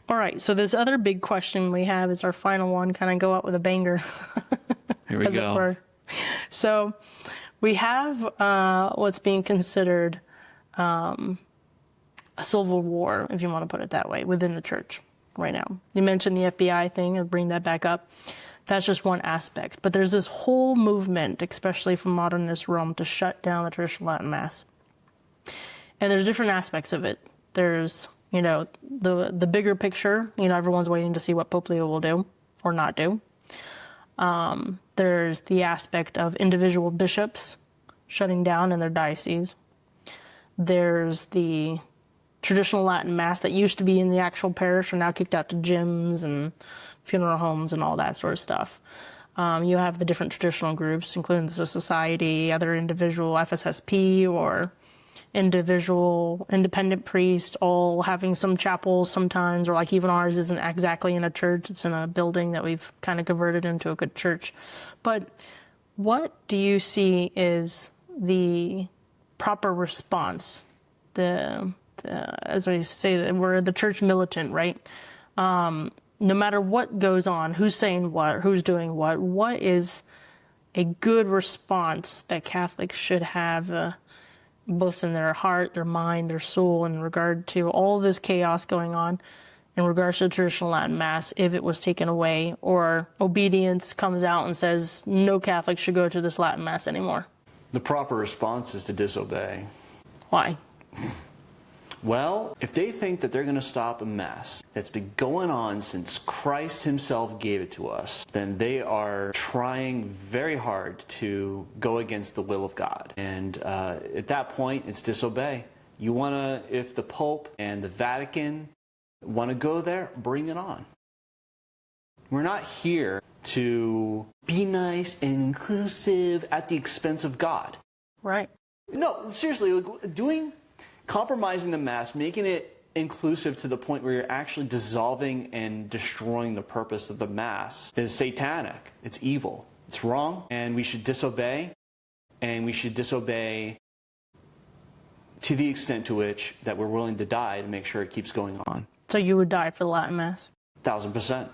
All right, so this other big question we have is our final one. Kind of go out with a banger. Here we go. So we have what's being considered a civil war, if you want to put it that way, within the church right now. You mentioned the FBI thing, and bring that back up. That's just one aspect. But there's this whole movement, especially from modernist Rome, to shut down the traditional Latin Mass. And there's different aspects of it. There's, the bigger picture, everyone's waiting to see what Pope Leo will do or not do. There's the aspect of individual bishops shutting down in their diocese. There's the traditional Latin Mass that used to be in the actual parish are now kicked out to gyms and funeral homes and all that sort of stuff. You have the different traditional groups, including the Society, other individual FSSP or individual independent priests, all having some chapels sometimes, or like even ours isn't exactly in a church, it's in a building that we've kind of converted into a good church. But what do you see is the proper response? As we say, we're the church militant, right? No matter what goes on, who's saying what, who's doing what is a good response that Catholics should have, both in their heart, their mind, their soul, in regard to all this chaos going on in regards to the traditional Latin Mass, if it was taken away, or obedience comes out and says no Catholics should go to this Latin Mass anymore? The proper response is to disobey. Why? Well, if they think that they're going to stop a mess that's been going on since Christ himself gave it to us, then they are trying very hard to go against the will of God. And at that point, it's disobey. You want to, if the Pope and the Vatican want to go there, bring it on. We're not here to be nice and inclusive at the expense of God. Right. No, seriously, compromising the Mass, making it inclusive to the point where you're actually dissolving and destroying the purpose of the Mass is satanic. It's evil. It's wrong, and we should disobey, and we should disobey to the extent to which that we're willing to die to make sure it keeps going on. So you would die for the Latin Mass? 1000%.